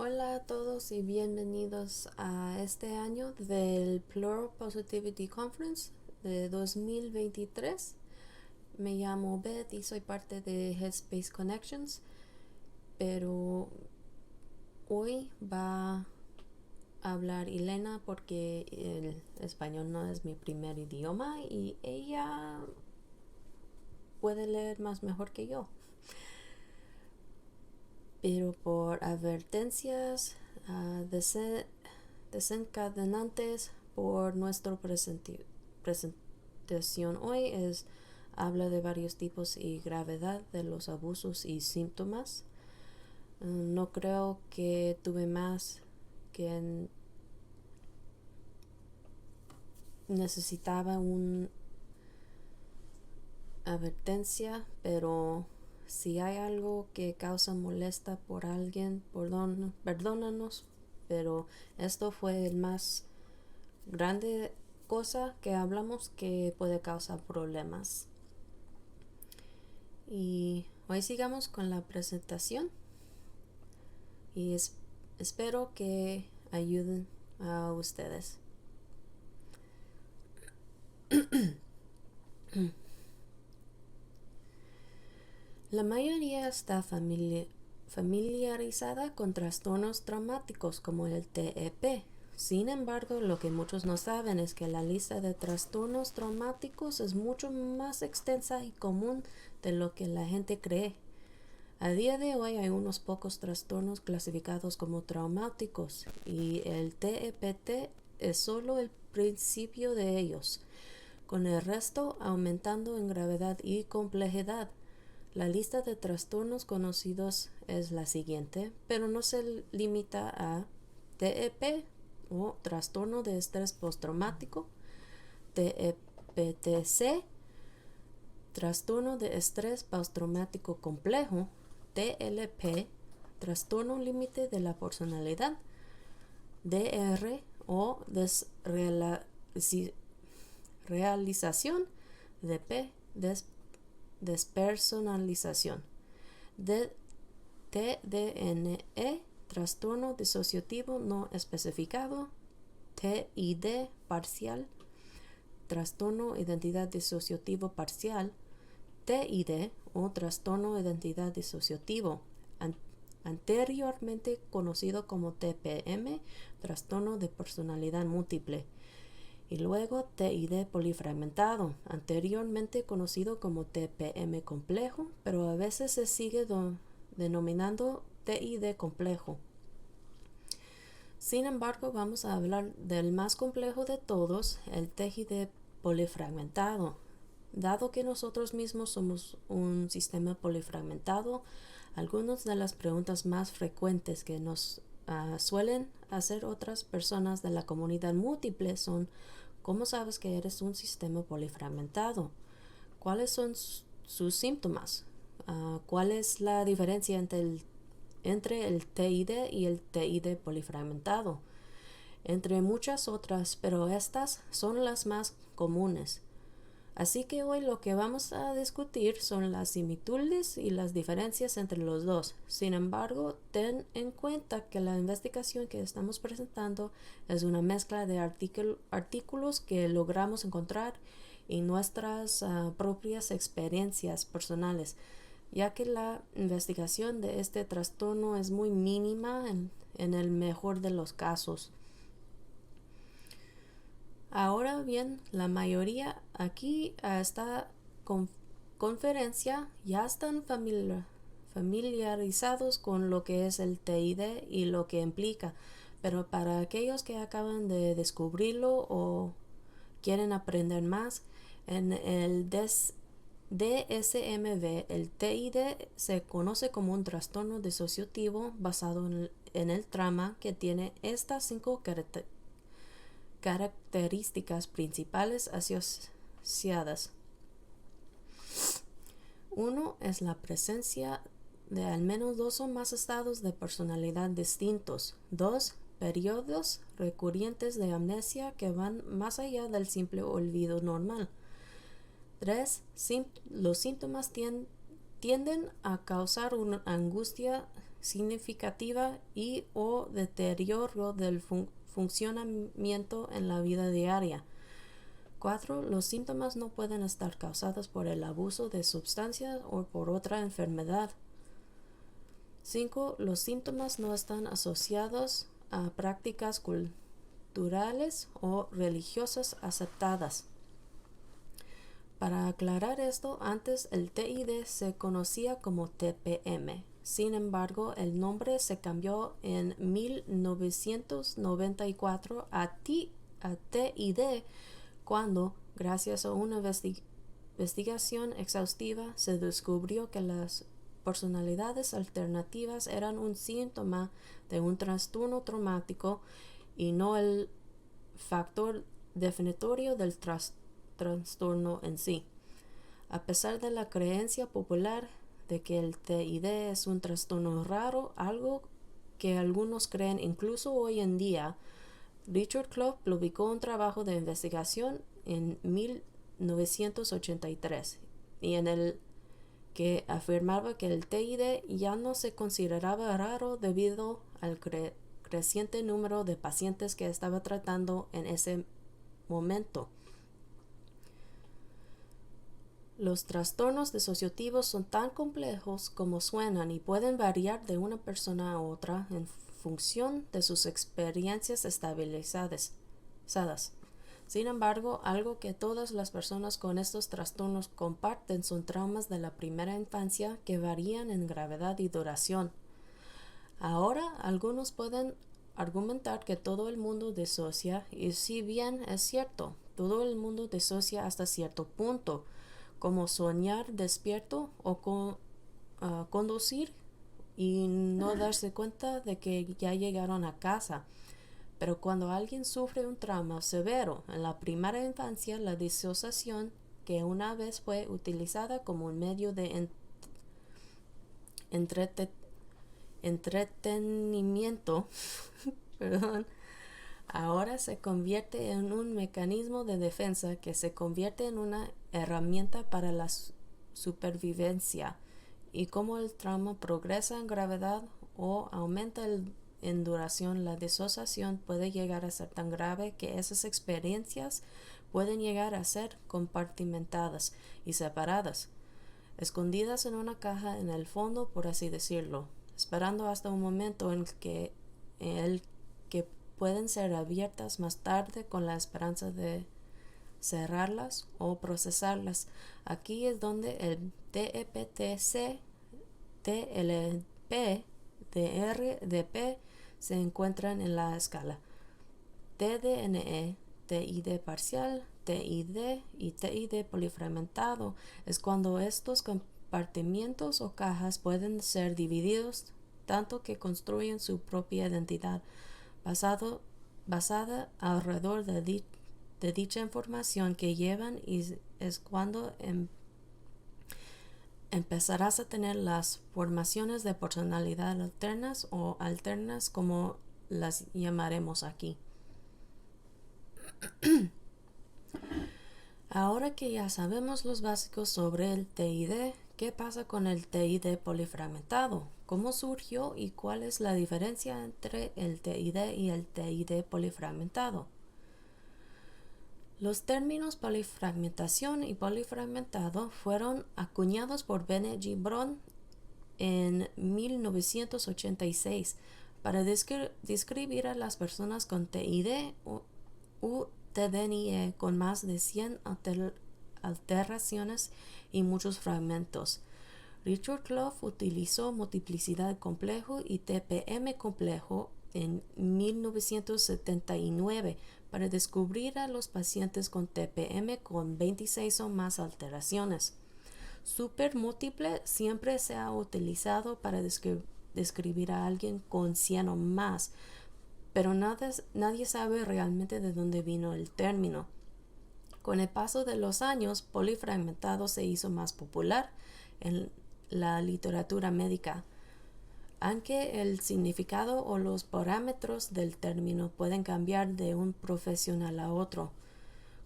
Hola a todos y bienvenidos a este año del Plural Positivity Conference de 2023. Me llamo Beth y soy parte de Headspace Connections, pero hoy va a hablar Elena porque el español no es mi primer idioma y ella puede leer más mejor que yo. Pero por advertencias desencadenantes por nuestra presentación hoy habla de varios tipos y gravedad de los abusos y síntomas. No creo que tuve más que necesitaba una advertencia, pero si hay algo que causa molestia por alguien, perdónanos, pero esto fue el más grande cosa que hablamos que puede causar problemas. Y hoy sigamos con la presentación y espero que ayuden a ustedes. La mayoría está familiarizada con trastornos traumáticos como el TEP. Sin embargo, lo que muchos no saben es que la lista de trastornos traumáticos es mucho más extensa y común de lo que la gente cree. A día de hoy hay unos pocos trastornos clasificados como traumáticos y el TEPT es solo el principio de ellos, con el resto aumentando en gravedad y complejidad. La lista de trastornos conocidos es la siguiente, pero no se limita a TEP o trastorno de estrés postraumático, TEPTC, trastorno de estrés postraumático complejo, TLP, trastorno límite de la personalidad, DR o desrealización, DP, despersonalización, TDNE, trastorno disociativo no especificado, TID parcial, trastorno identidad disociativo parcial, TID o trastorno identidad disociativo, anteriormente conocido como TPM, trastorno de personalidad múltiple, y luego TID polifragmentado, anteriormente conocido como TPM complejo, pero a veces se sigue denominando TID complejo. Sin embargo, vamos a hablar del más complejo de todos, el TID polifragmentado. Dado que nosotros mismos somos un sistema polifragmentado, algunas de las preguntas más frecuentes que nos suelen hacer otras personas de la comunidad múltiple son: ¿cómo sabes que eres un sistema polifragmentado? ¿Cuáles son sus síntomas? ¿Cuál es la diferencia entre el TID y el TID polifragmentado? Entre muchas otras, pero estas son las más comunes. Así que hoy lo que vamos a discutir son las similitudes y las diferencias entre los dos. Sin embargo, ten en cuenta que la investigación que estamos presentando es una mezcla de artículos que logramos encontrar en nuestras propias experiencias personales, ya que la investigación de este trastorno es muy mínima en el mejor de los casos. Ahora bien, la mayoría aquí a esta conferencia ya están familiarizados con lo que es el TID y lo que implica, pero para aquellos que acaban de descubrirlo o quieren aprender más, en el DSMV, el TID se conoce como un trastorno disociativo basado en el trauma que tiene estas 5 características principales asociadas. 1 es la presencia de al menos 2 o más estados de personalidad distintos. 2. Periodos recurrentes de amnesia que van más allá del simple olvido normal. 3. Los síntomas tienden a causar una angustia significativa y o deterioro del funcionamiento en la vida diaria. 4. Los síntomas no pueden estar causados por el abuso de sustancias o por otra enfermedad. 5. Los síntomas no están asociados a prácticas culturales o religiosas aceptadas. Para aclarar esto, antes el TID se conocía como TPM. Sin embargo, el nombre se cambió en 1994 a TID cuando, gracias a una investigación exhaustiva, se descubrió que las personalidades alternativas eran un síntoma de un trastorno traumático y no el factor definitorio del trastorno en sí. A pesar de la creencia popular de que el TID es un trastorno raro, algo que algunos creen incluso hoy en día, Richard Clough publicó un trabajo de investigación en 1983 y en el que afirmaba que el TID ya no se consideraba raro debido al creciente número de pacientes que estaba tratando en ese momento. Los trastornos disociativos son tan complejos como suenan y pueden variar de una persona a otra en función de sus experiencias estabilizadas. Sin embargo, algo que todas las personas con estos trastornos comparten son traumas de la primera infancia que varían en gravedad y duración. Ahora, algunos pueden argumentar que todo el mundo disocia, y si bien es cierto, todo el mundo disocia hasta cierto punto, como soñar despierto o conducir y no darse cuenta de que ya llegaron a casa. Pero cuando alguien sufre un trauma severo en la primera infancia, la disociación, que una vez fue utilizada como un medio de entretenimiento, ahora se convierte en un mecanismo de defensa que se convierte en una herramienta para la supervivencia. Y como el trauma progresa en gravedad o aumenta en duración, la disociación puede llegar a ser tan grave que esas experiencias pueden llegar a ser compartimentadas y separadas, escondidas en una caja en el fondo, por así decirlo, esperando hasta un momento en el que pueden ser abiertas más tarde con la esperanza de cerrarlas o procesarlas. Aquí es donde el DEPTC, TLP, DRDP se encuentran en la escala. TDNE, TID parcial, TID y TID polifragmentado es cuando estos compartimientos o cajas pueden ser divididos tanto que construyen su propia identidad basada alrededor de dicha información que llevan, y es cuando empezarás a tener las formaciones de personalidad alternas o alternas, como las llamaremos aquí. Ahora que ya sabemos los básicos sobre el TID, ¿qué pasa con el TID polifragmentado? ¿Cómo surgió y cuál es la diferencia entre el TID y el TID polifragmentado? Los términos polifragmentación y polifragmentado fueron acuñados por Bennett G. Brown en 1986 para describir a las personas con TID u TDNIE con más de 100 alteraciones y muchos fragmentos. Richard Clough utilizó multiplicidad complejo y TPM complejo en 1979 para descubrir a los pacientes con TPM con 26 o más alteraciones. Supermúltiple siempre se ha utilizado para describir a alguien con 100 o más, pero nadie sabe realmente de dónde vino el término. Con el paso de los años, polifragmentado se hizo más popular en la literatura médica, aunque el significado o los parámetros del término pueden cambiar de un profesional a otro.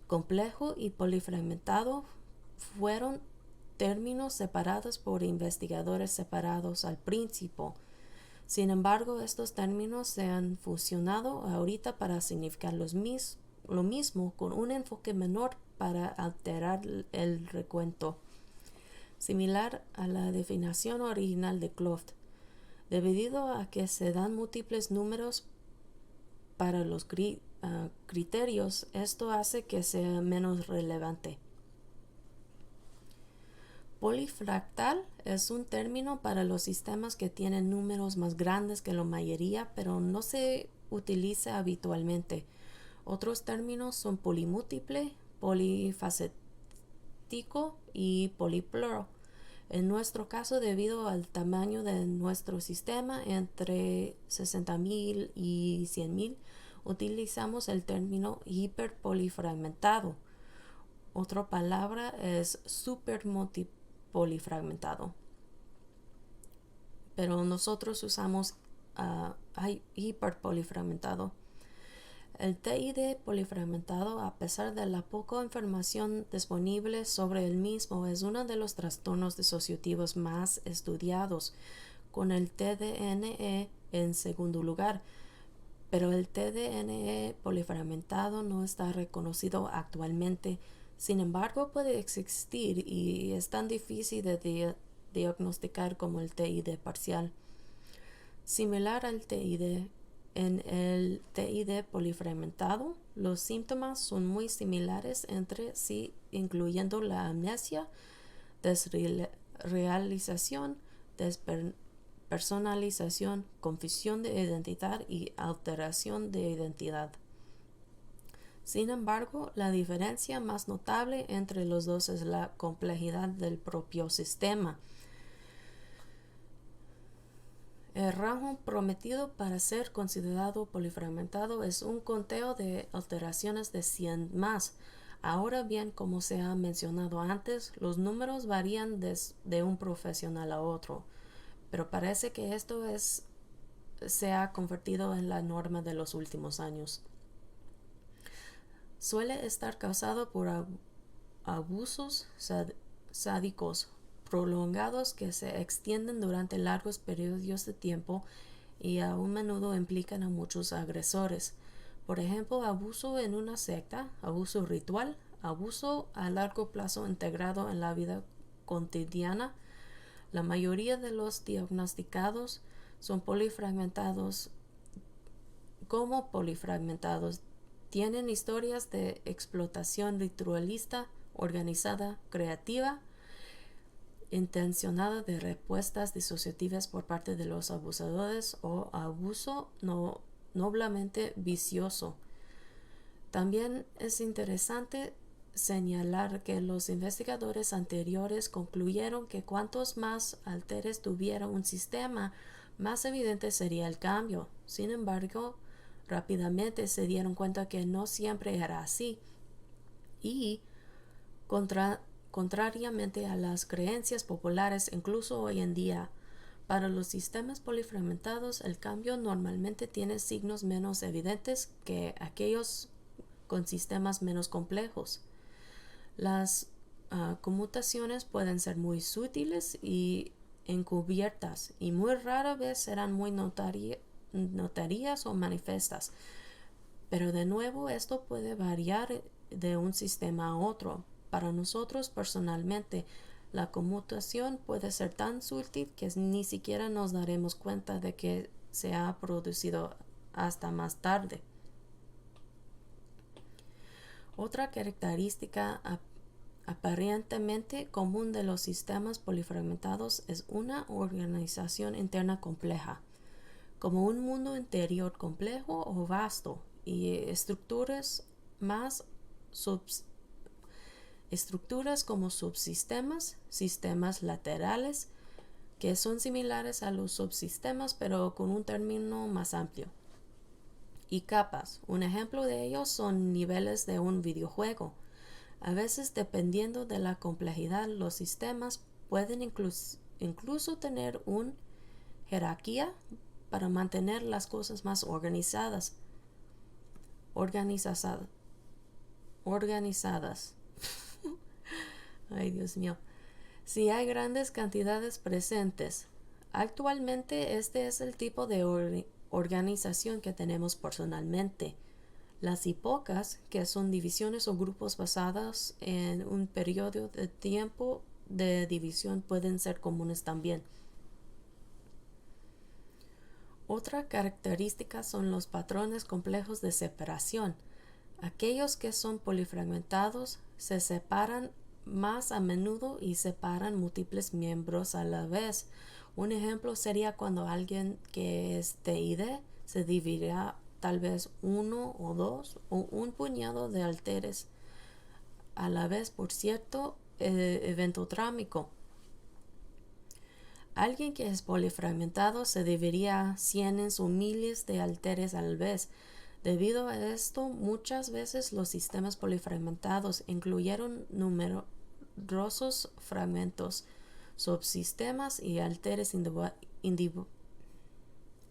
Complejo y polifragmentado fueron términos separados por investigadores separados al principio. Sin embargo, estos términos se han fusionado ahorita para significar lo mismo con un enfoque menor para alterar el recuento, similar a la definición original de Cloft. Debido a que se dan múltiples números para los criterios, esto hace que sea menos relevante. Polifractal es un término para los sistemas que tienen números más grandes que la mayoría, pero no se utiliza habitualmente. Otros términos son polimúltiple, polifacético y poliplural. En nuestro caso, debido al tamaño de nuestro sistema, entre 60.000 y 100.000, utilizamos el término hiperpolifragmentado. Otra palabra es superpolifragmentado. Pero nosotros usamos hiperpolifragmentado. El TID polifragmentado, a pesar de la poca información disponible sobre el mismo, es uno de los trastornos disociativos más estudiados, con el TDNE en segundo lugar. Pero el TDNE polifragmentado no está reconocido actualmente. Sin embargo, puede existir y es tan difícil de diagnosticar como el TID parcial. Similar al TID, en el TID polifragmentado, los síntomas son muy similares entre sí, incluyendo la amnesia, desrealización, despersonalización, confusión de identidad y alteración de identidad. Sin embargo, la diferencia más notable entre los dos es la complejidad del propio sistema. El rango prometido para ser considerado polifragmentado es un conteo de alteraciones de 100 más. Ahora bien, como se ha mencionado antes, los números varían de un profesional a otro, pero parece que esto se ha convertido en la norma de los últimos años. Suele estar causado por abusos sádicos prolongados que se extienden durante largos periodos de tiempo y a menudo implican a muchos agresores. Por ejemplo, abuso en una secta, abuso ritual, abuso a largo plazo integrado en la vida cotidiana. La mayoría de los diagnosticados son polifragmentados. Como polifragmentados, tienen historias de explotación ritualista, organizada, creativa, intencionada de respuestas disociativas por parte de los abusadores o abuso noblemente vicioso. También es interesante señalar que los investigadores anteriores concluyeron que cuantos más alteres tuviera un sistema, más evidente sería el cambio. Sin embargo, rápidamente se dieron cuenta que no siempre era así y contrariamente a las creencias populares, incluso hoy en día, para los sistemas polifragmentados el cambio normalmente tiene signos menos evidentes que aquellos con sistemas menos complejos. Las conmutaciones pueden ser muy sutiles y encubiertas y muy rara vez serán muy notarias o manifiestas. Pero de nuevo esto puede variar de un sistema a otro. Para nosotros personalmente, la conmutación puede ser tan sutil que ni siquiera nos daremos cuenta de que se ha producido hasta más tarde. Otra característica aparentemente común de los sistemas polifragmentados es una organización interna compleja, como un mundo interior complejo o vasto, y estructuras como subsistemas, sistemas laterales, que son similares a los subsistemas pero con un término más amplio. Y capas. Un ejemplo de ellos son niveles de un videojuego. A veces, dependiendo de la complejidad, los sistemas pueden incluso tener una jerarquía para mantener las cosas más organizadas. Ay, Dios mío. Si hay grandes cantidades presentes, Actualmente este es el tipo de organización que tenemos personalmente. Las hipocas, que son divisiones o grupos basados en un periodo de tiempo de división, pueden ser comunes también. Otra característica son los patrones complejos de separación. Aquellos que son polifragmentados se separan más a menudo y separan múltiples miembros a la vez. Un ejemplo sería cuando alguien que es TID se dividirá tal vez uno o dos o un puñado de halteres a la vez por cierto evento trámico. Alguien que es polifragmentado se dividiría cientos o miles de halteres a la vez. Debido a esto, muchas veces los sistemas polifragmentados incluyeron numerosos fragmentos, subsistemas y halteres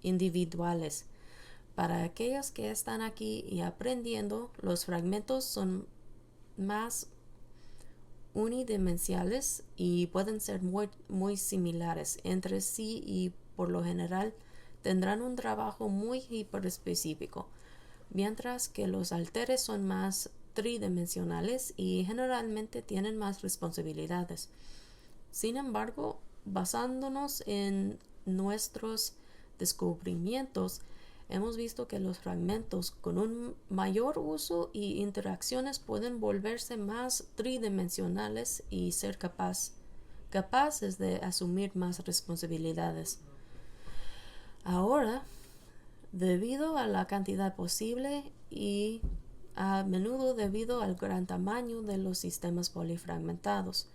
individuales. Para aquellos que están aquí y aprendiendo, los fragmentos son más unidimensionales y pueden ser muy similares entre sí y por lo general tendrán un trabajo muy hiperespecífico, mientras que los halteres son más tridimensionales y generalmente tienen más responsabilidades. Sin embargo, basándonos en nuestros descubrimientos, hemos visto que los fragmentos con un mayor uso y interacciones pueden volverse más tridimensionales y ser capaces de asumir más responsabilidades. Ahora, debido a la cantidad posible y a menudo debido al gran tamaño de los sistemas polifragmentados,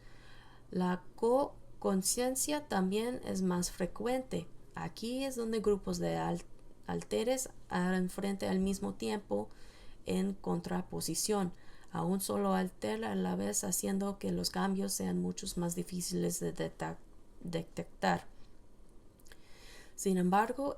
la co-conciencia también es más frecuente. Aquí es donde grupos de halteres harán frente al mismo tiempo en contraposición a un solo halter a la vez, haciendo que los cambios sean mucho más difíciles de detectar. Sin embargo,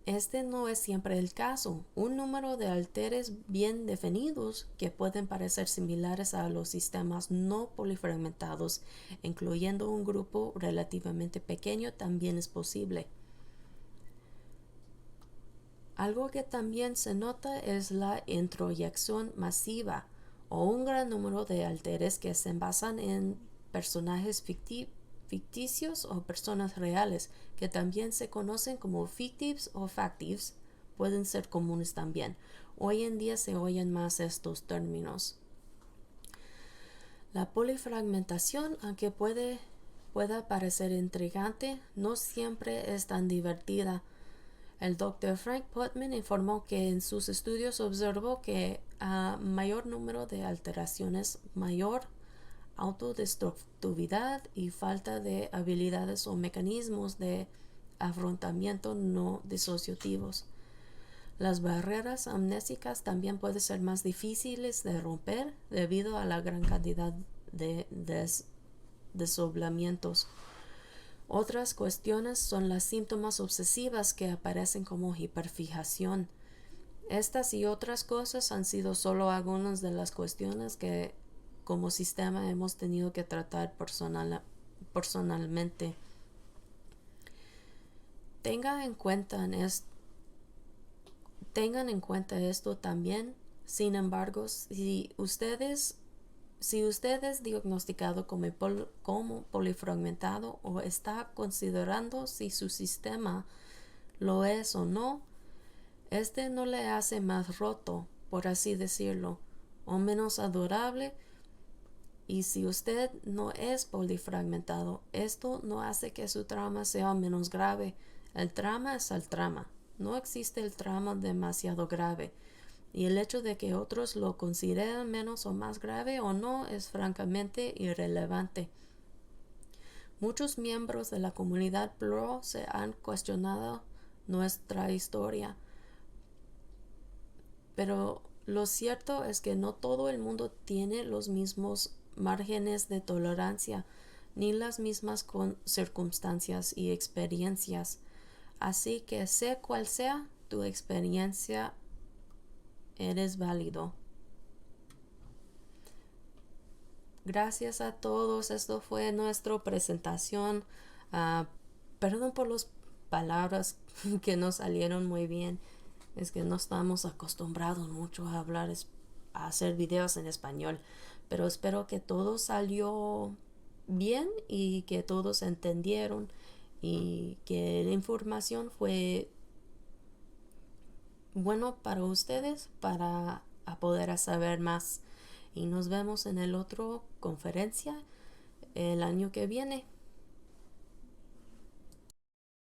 este no es siempre el caso. Un número de halteres bien definidos que pueden parecer similares a los sistemas no polifragmentados, incluyendo un grupo relativamente pequeño, también es posible. Algo que también se nota es la introyección masiva o un gran número de halteres que se basan en personajes ficticios o personas reales, que también se conocen como fictives o factives, pueden ser comunes también. Hoy en día se oyen más estos términos. La polifragmentación, aunque pueda parecer intrigante, no siempre es tan divertida. El Dr. Frank Putman informó que en sus estudios observó que a mayor número de alteraciones, mayor autodestructividad y falta de habilidades o mecanismos de afrontamiento no disociativos. Las barreras amnésicas también pueden ser más difíciles de romper debido a la gran cantidad de desdoblamientos. Otras cuestiones son las síntomas obsesivas que aparecen como hiperfijación. Estas y otras cosas han sido solo algunas de las cuestiones que como sistema hemos tenido que tratar personalmente. Tengan en cuenta esto también. Sin embargo, si usted es diagnosticado como polifragmentado o está considerando si su sistema lo es o no, este no le hace más roto, por así decirlo, o menos adorable. Y si usted no es polifragmentado, esto no hace que su trauma sea menos grave. El trauma es el trauma. No existe el trauma demasiado grave. Y el hecho de que otros lo consideren menos o más grave o no es francamente irrelevante. Muchos miembros de la comunidad plural se han cuestionado nuestra historia. Pero lo cierto es que no todo el mundo tiene los mismos márgenes de tolerancia ni las mismas circunstancias y experiencias. Así que sea cual sea tu experiencia, eres válido. Gracias a todos. Esto fue nuestra presentación. Perdón por los palabras que no salieron muy bien. Es que no estamos acostumbrados mucho a hablar, a hacer videos en español. Pero espero que todo salió bien y que todos entendieron y que la información fue bueno para ustedes para a poder saber más. Y nos vemos en el otro conferencia el año que viene.